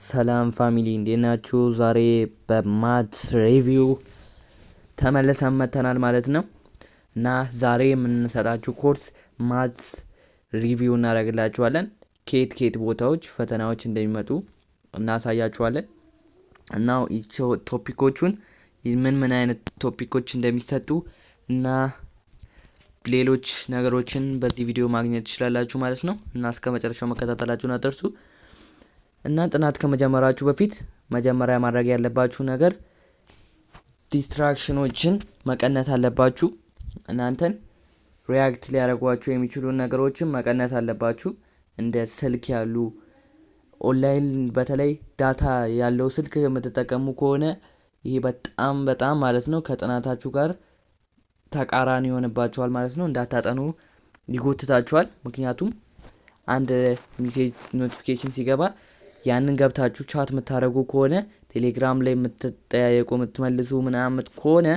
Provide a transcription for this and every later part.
ሰላም ፋሚሊ እንዴት ናችሁ? ዛሬ በማትስ ሪቪው ተመልሰን መጥተናል ማለት ነው። እና ዛሬ የምንሰጣችሁ ኮርስ ማትስ ሪቪው እናደርግላችኋለን። ከየት ቦታዎች ፈተናዎች እንደሚመጡ እናሳያችኋለን። እና ቶፒኮቹን ምን አይነት ቶፒኮች እንደሚሰጡ እና ሌሎች ነገሮችን በዚህ ቪዲዮ ማግኘት ትችላላችሁ ማለት ነው። እና እስከ መጨረሻው መከታተላችሁን አትርሱ። እና ጥናት ከመጀመራችሁ በፊት መጀመሪያ ማድረግ ያለባችሁ ነገር ዲስትራክሽኖችን መቀነስ አለባችሁ። እናንተን ሪያክት ሊያደርጓችሁ የሚችሉ ነገሮችን መቀነስ አለባችሁ። እንደ ስልክ ያሉ ኦንላይን በተለይ ዳታ ያለው ስልክ የምትጠቀሙ ከሆነ ይሄ በጣም ማለት ነው ከጥናታችሁ ጋር ተቃራኒ ይሆንባችኋል ማለት ነው። እንዳታጠኑ ይጎትታችኋል። ምክንያቱም አንድ ሜሴጅ ኖቲፊኬሽን ሲገባ ያንን ገብታችሁ ቻት የምታደርጉ ከሆነ ቴሌግራም ላይ የምትጠያየቁ የምትመልሱ ምናምን ከሆነ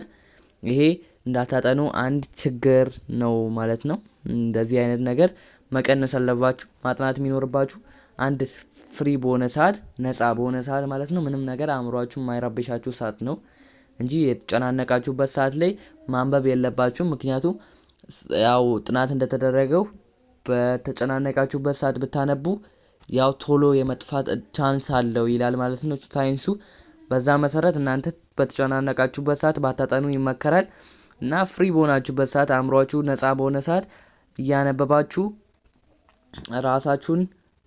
ይሄ እንዳታጠኑ አንድ ችግር ነው ማለት ነው። እንደዚህ አይነት ነገር መቀነስ አለባችሁ። ማጥናት የሚኖርባችሁ አንድ ፍሪ በሆነ ሰዓት፣ ነፃ በሆነ ሰዓት ማለት ነው። ምንም ነገር አእምሯችሁ የማይረብሻችሁ ሰዓት ነው እንጂ የተጨናነቃችሁበት ሰዓት ላይ ማንበብ የለባችሁም። ምክንያቱም ያው ጥናት እንደተደረገው በተጨናነቃችሁበት ሰዓት ብታነቡ ያው ቶሎ የመጥፋት ቻንስ አለው ይላል ማለት ነው ሳይንሱ። በዛ መሰረት እናንተ በተጨናነቃችሁበት ሰዓት ባታጠኑ ይመከራል። እና ፍሪ በሆናችሁበት ሰዓት፣ አእምሯችሁ ነፃ በሆነ ሰዓት እያነበባችሁ ራሳችሁን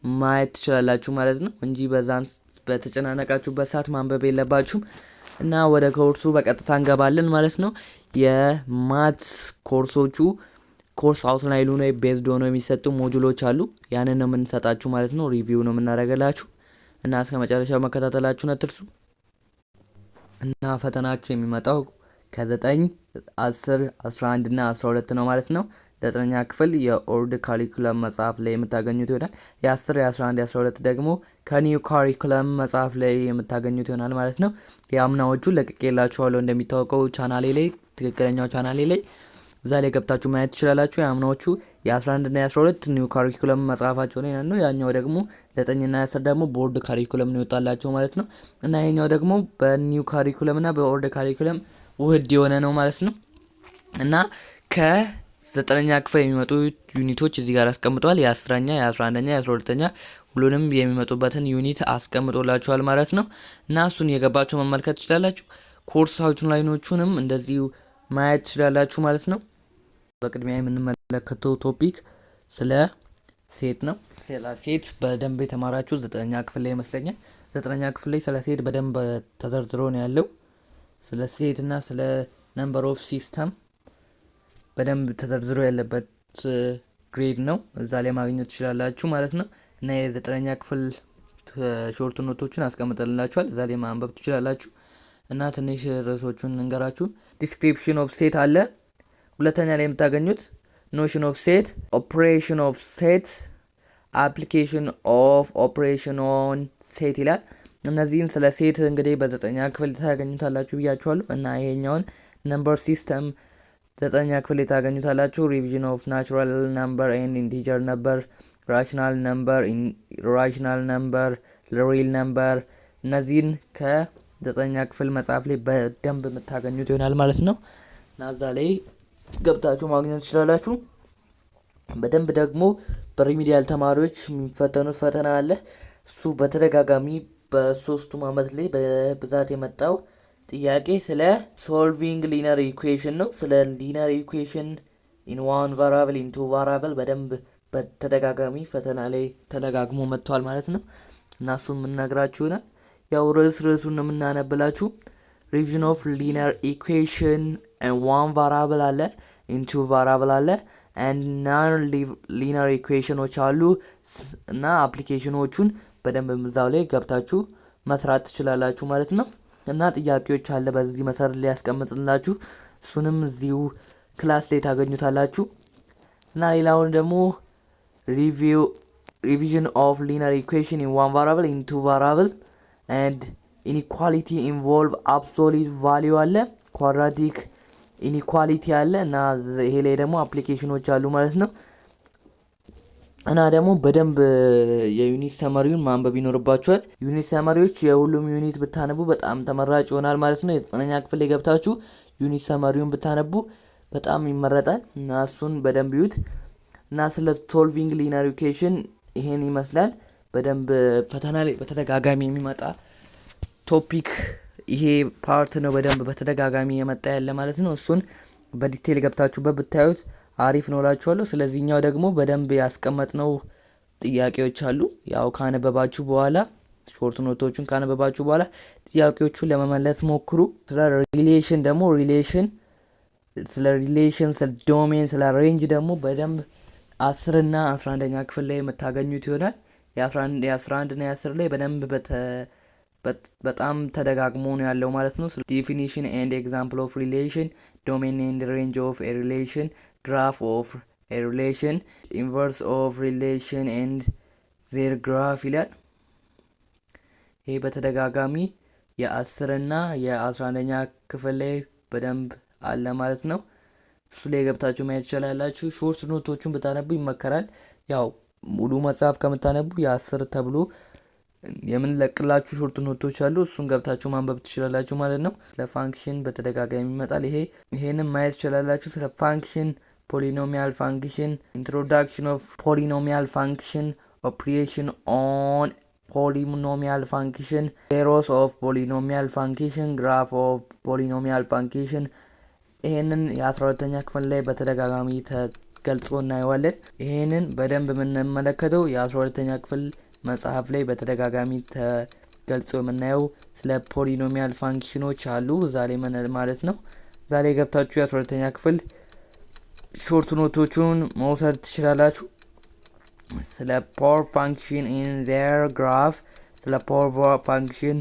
ማየት ትችላላችሁ ማለት ነው እንጂ በዛን በተጨናነቃችሁበት ሰዓት ማንበብ የለባችሁም። እና ወደ ኮርሱ በቀጥታ እንገባለን ማለት ነው። የማትስ ኮርሶቹ ኮርስ አውትላይኑ ላይ ቤዝድ ሆነው የሚሰጡ ሞጁሎች አሉ። ያንን ነው የምንሰጣችሁ ማለት ነው። ሪቪው ነው የምናደርግላችሁ እና እስከ መጨረሻው መከታተላችሁን አትርሱ። እና ፈተናችሁ የሚመጣው ከ9፣ 10፣ 11 እና 12 ነው ማለት ነው። 9ኛ ክፍል የኦልድ ካሪኩለም መጽሐፍ ላይ የምታገኙት ይሆናል። የ10፣ የ11፣ የ12 ደግሞ ከኒው ካሪኩለም መጽሐፍ ላይ የምታገኙት ይሆናል ማለት ነው። የአምናዎቹ ለቅቄላችኋለሁ እንደሚታወቀው ቻናሌ ላይ፣ ትክክለኛው ቻናሌ ላይ እዛ ላይ ገብታችሁ ማየት ትችላላችሁ። የአምናዎቹ የ11 እና የ12 ኒው ካሪኩለም መጽሐፋቸው ላይ ነው። ያኛው ደግሞ 9 እና 10 ደግሞ ቦርድ ካሪኩለም ነው ይወጣላቸው ማለት ነው። እና ይሄኛው ደግሞ በኒው ካሪኩለም እና በቦርድ ካሪኩለም ውህድ የሆነ ነው ማለት ነው። እና ከ9ኛ ክፍል የሚመጡ ዩኒቶች እዚህ ጋር አስቀምጧል። የ10ኛ፣ የ11ኛ፣ የ12ኛ ሁሉንም የሚመጡበትን ዩኒት አስቀምጦላችኋል ማለት ነው። እና እሱን የገባችሁ መመልከት ትችላላችሁ። ኮርስ አውትላይኖቹንም እንደዚሁ ማየት ትችላላችሁ ማለት ነው። በቅድሚያ የምንመለከተው ቶፒክ ስለ ሴት ነው። ስለ ሴት በደንብ የተማራችሁ 9ኛ ክፍል ላይ ይመስለኛል። 9ኛ ክፍል ላይ ስለ ሴት በደንብ ተዘርዝሮ ነው ያለው። ስለ ሴት እና ስለ ነምበር ኦፍ ሲስተም በደንብ ተዘርዝሮ ያለበት ግሬድ ነው። እዛ ላይ ማግኘት ትችላላችሁ ማለት ነው። እና የ9ኛ ክፍል ሾርት ኖቶችን አስቀምጠልላችኋል። እዛ ላይ ማንበብ ትችላላችሁ። እና ትንሽ ርዕሶቹን እንገራችሁ። ዲስክሪፕሽን ኦፍ ሴት አለ። ሁለተኛ ላይ የምታገኙት ኖሽን ኦፍ ሴት፣ ኦፕሬሽን ኦፍ ሴት፣ አፕሊኬሽን ኦፍ ኦፕሬሽን ኦን ሴት ይላል። እነዚህን ስለ ሴት እንግዲህ በ9ኛ ክፍል ታገኙታላችሁ ብያችኋለሁ። እና ይሄኛውን ነምበር ሲስተም 9ኛ ክፍል ታገኙታላችሁ። ሪቪዥን ኦፍ ናቹራል ነምበር ኤንድ ኢንቲጀር ነምበር፣ ራሽናል ነምበር፣ ኢራሽናል ነምበር፣ ሪል ነምበር እነዚህን ከ9ኛ ክፍል መጽሐፍ ላይ በደንብ የምታገኙት ይሆናል ማለት ነው። እና እዛ ላይ ገብታችሁ ማግኘት ትችላላችሁ። በደንብ ደግሞ በሪሚዲያል ተማሪዎች የሚፈተኑት ፈተና አለ። እሱ በተደጋጋሚ በሶስቱም አመት ላይ በብዛት የመጣው ጥያቄ ስለ ሶልቪንግ ሊነር ኢኩዌሽን ነው። ስለ ሊነር ኢኩዌሽን ኢን ዋን ቫራብል ኢን ቱ ቫራብል በደንብ በተደጋጋሚ ፈተና ላይ ተደጋግሞ መጥቷል ማለት ነው። እና እሱ የምንነግራችሁ ይሆናል። ያው ርዕሱን ነው የምናነብላችሁ። ሪቪዥን ኦፍ ሊነር ኢኩዌሽን ዋን ቫራብል አለ፣ ኢንቱ ቫራብል አለ፣ ናን ሊነር ኢኩዌሽኖች አሉ እና አፕሊኬሽኖቹን በደንብ ምዛው ላይ ገብታችሁ መስራት ትችላላችሁ ማለት ነው። እና ጥያቄዎች አለ በዚህ መሰረት ላይ ያስቀምጥላችሁ። እሱንም እዚሁ ክላስ ላይ ታገኙታላችሁ። እና ሌላውን ደግሞ ሪቪዥን ኦፍ ሊነር ኢኩዌሽን ኢን ዋን ቫራብል ኢን ቱ ቫራብል and inequality involve absolute value አለ፣ quadratic inequality አለ እና ይሄ ላይ ደግሞ አፕሊኬሽኖች አሉ ማለት ነው። እና ደግሞ በደንብ የዩኒት ሰመሪውን ማንበብ ይኖርባችኋል። ዩኒት ሰመሪዎች የሁሉም ዩኒት ብታነቡ በጣም ተመራጭ ይሆናል ማለት ነው። የ9ኛ ክፍል ላይ ገብታችሁ ዩኒት ሰመሪውን ብታነቡ በጣም ይመረጣል እና እሱን በደንብ ይዩት። እና ስለ ሶልቪንግ ሊነር ኢኩዌሽን ይሄን ይመስላል። በደንብ ፈተና ላይ በተደጋጋሚ የሚመጣ ቶፒክ ይሄ ፓርት ነው። በደንብ በተደጋጋሚ የመጣ ያለ ማለት ነው። እሱን በዲቴል ገብታችሁበት ብታዩት አሪፍ ነው እላችኋለሁ። ስለዚህኛው ደግሞ በደንብ ያስቀመጥነው ጥያቄዎች አሉ። ያው ካነበባችሁ በኋላ ሾርት ኖቶቹን ካነበባችሁ በኋላ ጥያቄዎቹን ለመመለስ ሞክሩ። ስለ ሪሌሽን ደግሞ ስለ ዶሜን፣ ስለ ሬንጅ ደግሞ በደንብ 10 እና 11ኛ ክፍል ላይ የምታገኙት ይሆናል። የ11 እና የ10 ላይ በደንብ በጣም ተደጋግሞ ነው ያለው ማለት ነው። ዲፊኒሽን ኤንድ ኤግዛምፕል ኦፍ ሪሌሽን፣ ዶሜን ኤንድ ሬንጅ ኦፍ ኤ ሪሌሽን፣ ግራፍ ኦፍ ኤ ሪሌሽን፣ ኢንቨርስ ኦፍ ሪሌሽን ኤንድ ዜር ግራፍ ይላል። ይሄ በተደጋጋሚ የ10 እና የ11ኛ ክፍል ላይ በደንብ አለ ማለት ነው። እሱ ላይ ገብታችሁ ማየት ትችላላችሁ። ሾርት ኖቶቹን ብታነቡ ይመከራል። ያው ሙሉ መጽሐፍ ከምታነቡ የ10 ተብሎ የምንለቅላችሁ ሾርት ኖቶች አሉ። እሱን ገብታችሁ ማንበብ ትችላላችሁ ማለት ነው። ስለ ፋንክሽን በተደጋጋሚ ይመጣል። ይሄንም ማየት ትችላላችሁ። ስለ ፋንክሽን፣ ፖሊኖሚያል ፋንክሽን፣ ኢንትሮዳክሽን ኦፍ ፖሊኖሚያል ፋንክሽን፣ ኦፕሬሽን ኦን ፖሊኖሚያል ፋንክሽን፣ ዜሮስ ኦፍ ፖሊኖሚያል ፋንክሽን፣ ግራፍ ኦፍ ፖሊኖሚያል ፋንክሽን። ይሄንን የ12ኛ ክፍል ላይ በተደጋጋሚ ተገልጾ እናየዋለን። ይሄንን በደንብ የምንመለከተው የ12ኛ ክፍል መጽሐፍ ላይ በተደጋጋሚ ተገልጾ የምናየው ስለ ፖሊኖሚያል ፋንክሽኖች አሉ ዛሬ ማለት ነው። ዛሬ ገብታችሁ የ12ኛ ክፍል ሾርት ኖቶቹን መውሰድ ትችላላችሁ። ስለ ፓወር ፋንክሽን ኢን ዜር ግራፍ፣ ስለ ፓወር ፋንክሽን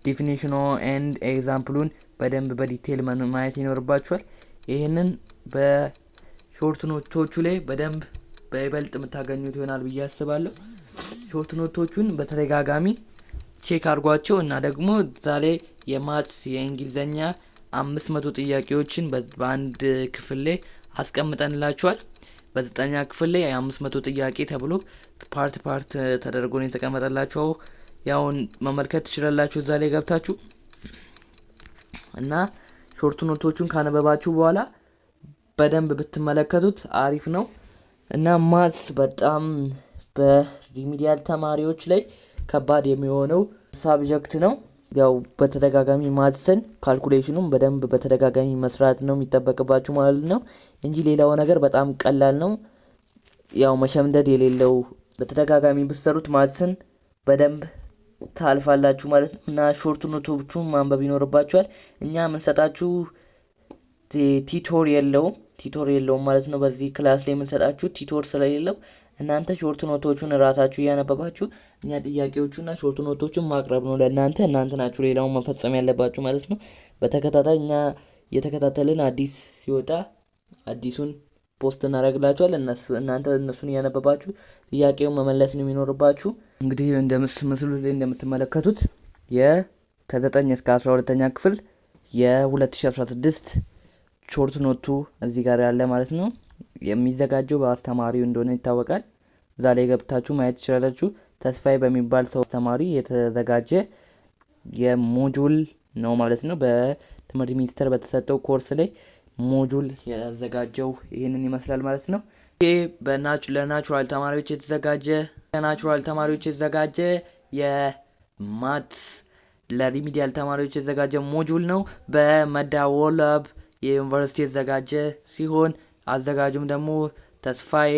ዲፊኒሽኑ ኤንድ ኤግዛምፕሉን በደንብ በዲቴል ማየት ይኖርባችኋል። ይህንን በሾርት ኖቶቹ ላይ በደንብ በይበልጥ የምታገኙት ይሆናል ብዬ አስባለሁ። ሾርት ኖቶቹን በተደጋጋሚ ቼክ አድርጓቸው እና ደግሞ ዛሬ የማትስ የእንግሊዝኛ 500 ጥያቄዎችን በአንድ ክፍል ላይ አስቀምጠንላችኋል። በ9ኛ ክፍል ላይ የ500 ጥያቄ ተብሎ ፓርት ተደርጎ ነው የተቀመጠላቸው። ያውን መመልከት ትችላላችሁ እዛ ላይ ገብታችሁ እና ሾርት ኖቶቹን ካነበባችሁ በኋላ በደንብ ብትመለከቱት አሪፍ ነው። እና ማትስ በጣም በሪሚዲያል ተማሪዎች ላይ ከባድ የሚሆነው ሳብጀክት ነው። ያው በተደጋጋሚ ማትስን ካልኩሌሽኑም በደንብ በተደጋጋሚ መስራት ነው የሚጠበቅባችሁ ማለት ነው እንጂ ሌላው ነገር በጣም ቀላል ነው። ያው መሸምደድ የሌለው በተደጋጋሚ ብትሰሩት ማትስን በደንብ ታልፋላችሁ ማለት ነው። እና ሾርት ኖቶቹን ማንበብ ይኖርባችኋል። እኛ የምንሰጣችሁ ቲቶር የለውም ማለት ነው። በዚህ ክላስ ላይ የምንሰጣችሁ ቲቶር ስለሌለው እናንተ ሾርት ኖቶቹን ራሳችሁ እያነበባችሁ እኛ ጥያቄዎቹና ሾርት ኖቶቹን ማቅረብ ነው ለእናንተ። እናንተ ናችሁ ሌላውን መፈጸም ያለባችሁ ማለት ነው። በተከታታይ እኛ የተከታተልን አዲስ ሲወጣ አዲሱን ፖስት እናደርግላችኋል። እናንተ እነሱን እያነበባችሁ ጥያቄውን መመለስ ነው የሚኖርባችሁ። እንግዲህ ምስሉ ላይ እንደምትመለከቱት ከ9 እስከ 12ኛ ክፍል የ2016 ሾርት ኖቱ እዚህ ጋር ያለ ማለት ነው። የሚዘጋጀው በአስተማሪው እንደሆነ ይታወቃል። እዛ ላይ ገብታችሁ ማየት ትችላላችሁ። ተስፋዬ በሚባል ሰው አስተማሪ የተዘጋጀ የሞጁል ነው ማለት ነው። በትምህርት ሚኒስቴር በተሰጠው ኮርስ ላይ ሞጁል ያዘጋጀው ይህንን ይመስላል ማለት ነው። ይሄ ለናቹራል ተማሪዎች የተዘጋጀ የማትስ ለሪሚዲያል ተማሪዎች የተዘጋጀ ሞጁል ነው። በመደወለብ የዩኒቨርሲቲ የተዘጋጀ ሲሆን አዘጋጁም ደግሞ ተስፋዬ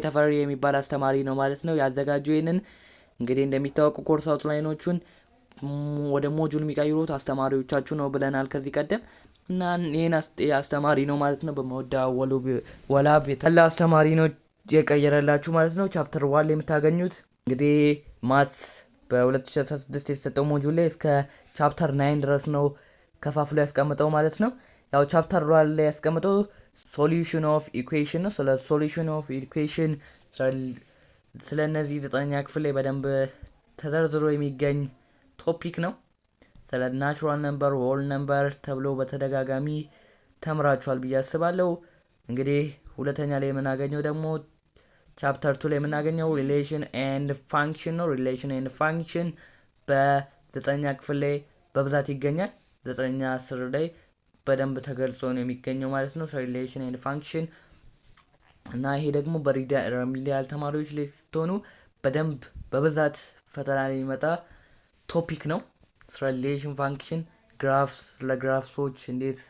ተፈሪ የሚባል አስተማሪ ነው ማለት ነው ያዘጋጁ። ይህንን እንግዲህ እንደሚታወቁ ኮርስ አውትላይኖቹን ወደ ሞጁል የሚቀይሩት አስተማሪዎቻችሁ ነው ብለናል ከዚህ ቀደም እና ይህን አስተማሪ ነው ማለት ነው። በመደወለብ ያለ አስተማሪ ነው የቀየረላችሁ ማለት ነው። ቻፕተር 1 ላይ የምታገኙት እንግዲህ ማትስ በ2016 የተሰጠው ሞጁል ላይ እስከ ቻፕተር 9 ድረስ ነው ከፋፍሎ ያስቀምጠው ማለት ነው። ያው ቻፕተር 1 ላይ ያስቀምጠው ሶሉሽን ኦፍ ኢኩዌሽን ነው። ስለ ሶሉሽን ኦፍ ኢኩዌሽን ስለ እነዚህ 9ኛ ክፍል ላይ በደንብ ተዘርዝሮ የሚገኝ ቶፒክ ነው። ስለ ናቹራል ነምበር፣ ሆል ነምበር ተብሎ በተደጋጋሚ ተምራችኋል ብዬ አስባለሁ። እንግዲህ ሁለተኛ ላይ የምናገኘው ደግሞ ቻፕተር 2 ላይ የምናገኘው ሪሌሽን ኤንድ ፋንክሽን ነው። ሪሌሽን ኤንድ ፋንክሽን በ9ኛ ክፍል ላይ በብዛት ይገኛል። 9ኛ 10 ላይ በደንብ ተገልጾ ነው የሚገኘው ማለት ነው ሪሌሽን ኤንድ ፋንክሽን። እና ይሄ ደግሞ በሪሚዲያል ተማሪዎች ላይ ስትሆኑ በደንብ በብዛት ፈተና ላይ የሚመጣ ቶፒክ ነው። ሪሌሽን ፋንክሽን ግራፍስ፣ ለግራፍሶች እንዴት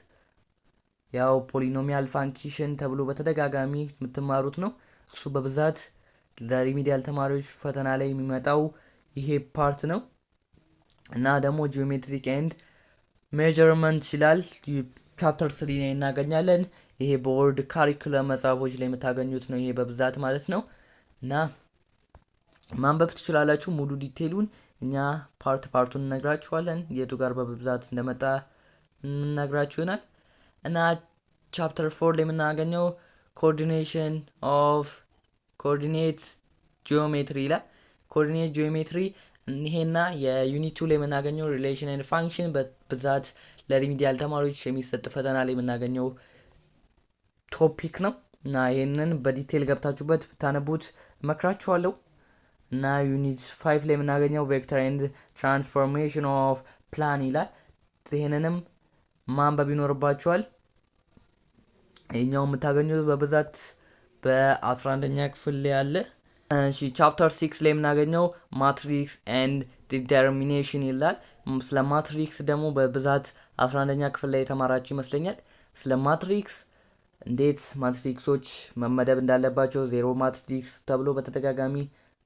ያው ፖሊኖሚያል ፋንክሽን ተብሎ በተደጋጋሚ የምትማሩት ነው። እሱ በብዛት ለሪሚዲያል ተማሪዎች ፈተና ላይ የሚመጣው ይሄ ፓርት ነው። እና ደግሞ ጂኦሜትሪክ ኤንድ ሜጀርመንት ይላል ቻፕተር 3 ላይ እናገኛለን። ይሄ ቦርድ ካሪኩለም መጽሐፎች ላይ የምታገኙት ነው ይሄ በብዛት ማለት ነው። እና ማንበብ ትችላላችሁ ሙሉ ዲቴሉን እኛ ፓርቱን እነግራችኋለን። የቱ ጋር በብዛት እንደመጣ እነግራችሁ ይሆናል። እና ቻፕተር 4 ላይ የምናገኘው ኮኦርዲኔሽን ኦፍ ኮኦርዲኔት ጂኦሜትሪ ይላል። ኮኦርዲኔት ጂኦሜትሪ ይሄና የዩኒት 2 ላይ የምናገኘው ሪሌሽን ኤንድ ፋንክሽን በብዛት ለሪሚዲያል ተማሪዎች የሚሰጥ ፈተና ላይ የምናገኘው ቶፒክ ነው። እና ይህንን በዲቴል ገብታችሁበት ብታነቡት እመክራችኋለሁ። እና ዩኒት 5 ላይ የምናገኘው ቬክተር ኤንድ ትራንስፎርሜሽን ኦፍ ፕላን ይላል። ይህንንም ማንበብ ይኖርባችኋል። ይህኛው የምታገኙት በብዛት በ11ኛ ክፍል ላይ ያለ። ቻፕተር 6 ላይ የምናገኘው ማትሪክስ ኤንድ ዲተርሚኔሽን ይላል። ስለ ማትሪክስ ደግሞ በብዛት 11ኛ ክፍል ላይ የተማራችሁ ይመስለኛል። ስለ ማትሪክስ እንዴት ማትሪክሶች መመደብ እንዳለባቸው ዜሮ ማትሪክስ ተብሎ በተደጋጋሚ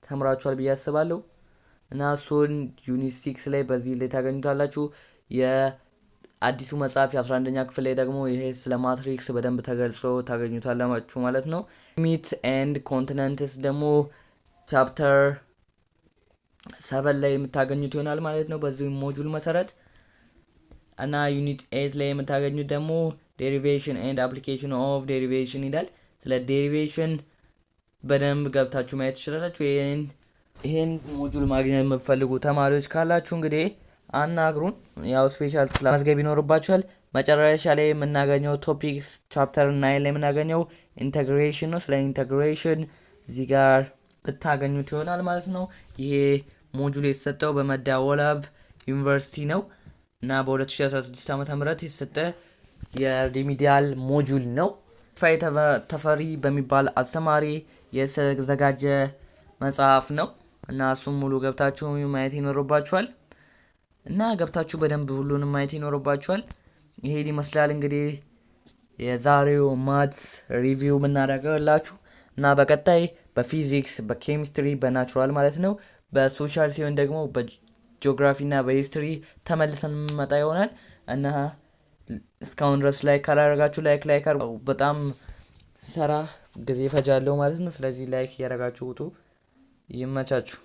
ተምራችኋል ብዬ አስባለሁ። እና እሱን ዩኒት 6 ላይ በዚህ ላይ ታገኙታላችሁ። የአዲሱ መጽሐፍ የ11ኛ ክፍል ላይ ደግሞ ይሄ ስለ ማትሪክስ በደንብ ተገልጾ ታገኙታላችሁ ማለት ነው። ሊሚት ኤንድ ኮንቲነንትስ ደግሞ ቻፕተር 7 ላይ የምታገኙት ይሆናል ማለት ነው በዚህ ሞጁል መሰረት። እና ዩኒት 8 ላይ የምታገኙት ደግሞ ዴሪቬሽን ኤንድ አፕሊኬሽን ኦፍ ዴሪቬሽን ይላል። ስለ ዴሪቬሽን በደንብ ገብታችሁ ማየት ትችላላችሁ። ይሄን ሞጁል ማግኘት የምትፈልጉ ተማሪዎች ካላችሁ እንግዲህ አናግሩን። ያው ስፔሻል ክላስ መዝገብ ይኖርባችኋል። መጨረሻ ላይ የምናገኘው ቶፒክስ ቻፕተር 9 ላይ የምናገኘው ኢንተግሬሽን ነው። ስለ ኢንተግሬሽን እዚህ ጋር ብታገኙት ይሆናል ማለት ነው። ይሄ ሞጁል የተሰጠው በመደወላቡ ዩኒቨርሲቲ ነው እና በ2016 ዓ.ም የተሰጠ የሪሚዲያል ሞጁል ነው። ተፈሪ በሚባል አስተማሪ የተዘጋጀ መጽሐፍ ነው እና እሱም ሙሉ ገብታችሁ ማየት ይኖርባችኋል። እና ገብታችሁ በደንብ ሁሉንም ማየት ይኖርባችኋል። ይሄን ይመስላል እንግዲህ የዛሬው ማትስ ሪቪው የምናደርገላችሁ። እና በቀጣይ በፊዚክስ፣ በኬሚስትሪ፣ በናቹራል ማለት ነው፣ በሶሻል ሲሆን ደግሞ በጂኦግራፊ እና በሂስትሪ ተመልሰን የምንመጣ ይሆናል። እና እስካሁን ድረስ ላይክ ካላደረጋችሁ ላይክ በጣም ሰራ ጊዜ ፈጃለሁ ማለት ነው። ስለዚህ ላይክ እያደረጋችሁ ውጡ። ይመቻችሁ።